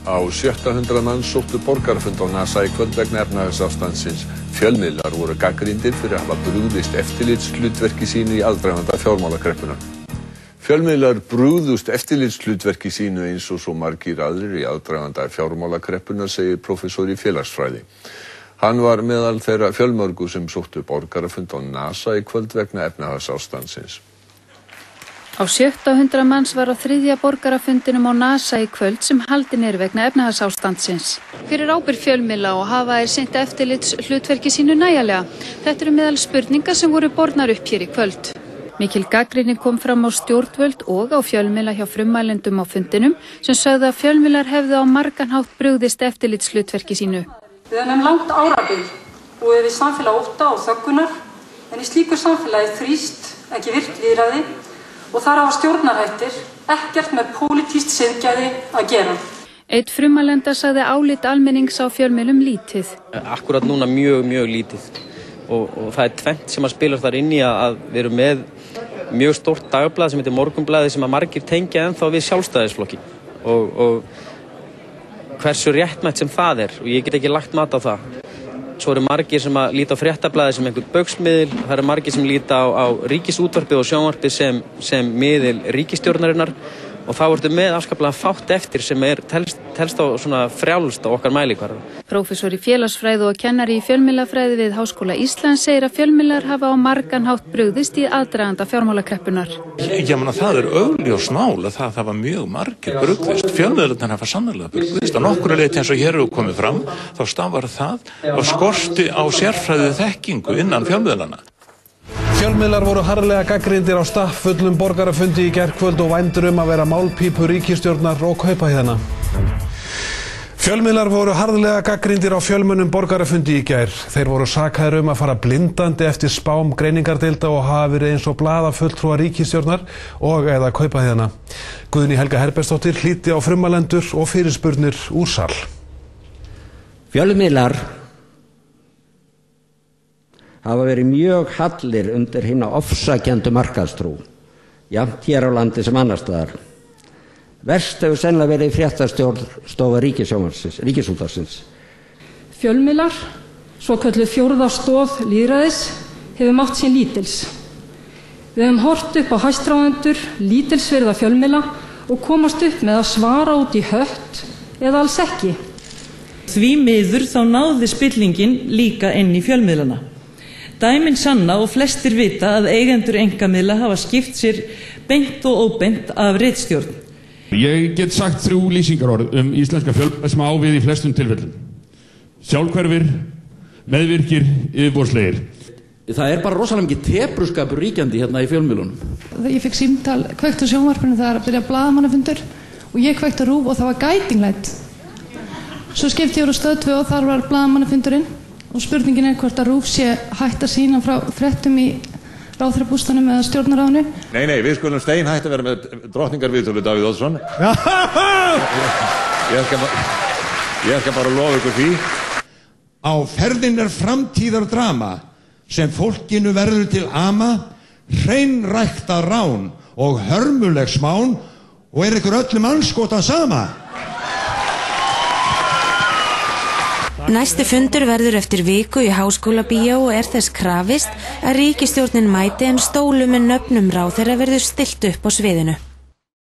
Á 700 manns sóttu borgarafund á NASA í kvöld vegna efnahagsástandsins. Fjölmiðlar voru gagnrýndir fyrir að hafa brugðist eftirlitshlutverki sínu í aðdraganda fjármálakreppunnar. Fjölmiðlar brugðust eftirlitshlutverki sínu eins og svo margir aðrir í aðdraganda fjármálakreppunnar, segir prófessor í félagsfræði. Hann var meðal þeirra fjölmörgu sem sóttu borgarafund á NASA í kvöld vegna efnahagsástandsins. Á 700 manns var á 3. borgarafundinum á NASA í kvöld sem haldinn vegna efnahagsástandsins. Hver ábyrgð fjölmiðla og hafa þeir sinnt eftirlitshlutverki sínu nægjanlega? Þetta eru meðal spurningar sem voru bornar upp hér í kvöld. Mikil gagnrýni kom fram á stjórnvöld og á fjölmiðla hjá frummælendum á fundinum sem sögðu að fjölmiðlar hefðu á margan hátt brugðist eftirlitshlutverki sínu. Við höfum langt árabil búið við samfélag ótta og þöggunar, en í slíku samfélagi þrýst ekki virkt lýðræði og þar hafa stjórnarhættir ekkert með pólitískt siðgæði að gera. Einn frummælenda sagði álit almennings á fjölmiðlum lítið. Akkúrat núna mjög lítið og það er tvennt sem að spila þar inn í að við erum með mjög stórt dagblað sem heitir Morgunblaðið sem að margir tengja ennþá við Sjálfstæðisflokkin og hversu réttmætt sem það og ég get ekki lagt mat á það. Svo eru margir sem að líta á Fréttablaðið sem einhvern baugsmiðil, það eru margir sem líta á ríkisútvarpið og sjónvarpið sem miðil ríkisstjórnarinnar og þá ertu með afskaplega fátt eftir sem telst á svona frjálst á okkar mælikvarða. Prófessor í félagsfræði og kennari í fjölmiðlafræði við Háskóla Íslands segir að fjölmiðlar hafa á margan hátt brugðist í aðdraganda fjármálakreppunnar. Það er augljós mál að það var mjög margir brugðist. Fjölmiðlarnir hafa sannarlega brugðist. Á nokkru leyti eins og hér hefur komið fram, þá stafar það af skorti á sérfræði þekkingu innan fjölmiðlana. Fjölmiðlar voru harðlega gagnrýndir á stappfullum borgarafundi í gærkvöld og vændir að vera málpípur ríkisstjórnar og kaupahæðana. Fjölmiðlar voru harðlega gagnrýndir á fjölmennum borgarafundi í gær. Þeir voru sakaðir að fara blindandi eftir spám greiningardeilda og hafa verið eins og blaðafulltrúar ríkisstjórnar og eða kaupahæðana. Guðný Helga Herbertsdóttir hlýddi á frummælendur og fyrirspurnir úr sal. Fjölmiðlar hafa verið mjög hallir undir hina ofsakenndu markaðstrú, jafnt hér á landi sem annars staðar. Verst hefur sennilega verið fréttastofa Ríkisútvarpsins. Fjölmiðlar, svokölluð fjórða stoð lýðræðis, hefur mátt sín lítils. Við höfum horft upp á hæstráðendur lítilsvirða fjölmiðla og komast upp með að svara út í hött eða alls ekki. Því miður þá náði spillingin líka inn í fjölmiðlana. Dæmin sanna og flestir vita að eigendur einkamiðla hafa skipt sér beint og óbeint af ritstjórn. Ég get sagt 3 lýsingarorð íslenska fjölmiðla sem á við í flestum tilfellum. Sjálfhverfir, meðvirkir, yfirborðslegir. Það bara rosalega mikið tepruskapur ríkjandi hérna í fjölmiðlunum. Ég fikk símtal kveikt á sjónvarpinu þegar að byrja blaðamannafundur og ég kveikt á RÚV og það var gætinglætt. Svo skipti ég á Stöð 2 og þar var blaðamannafundurinn. Og spurningin hvort að RÚV sé hætt að sýna frá fréttum í ráðherrabústaðnum eða stjórnarráðinu. Nei, við skulum steinhætt að vera með drottningarviðtölu Davíð Oddsson. Ég skal bara lofa ykkur því. Á ferðin framtíðardrama sem fólkinu verður til ama, hreinrækta rán og hörmuleg smán og ykkur öllum andskotað sama. Næsti fundur verður eftir viku í Háskólabíó og þess krafist að ríkisstjórnin mæti en stólum með nöfnum ráðherra verður stillt upp á sviðinu.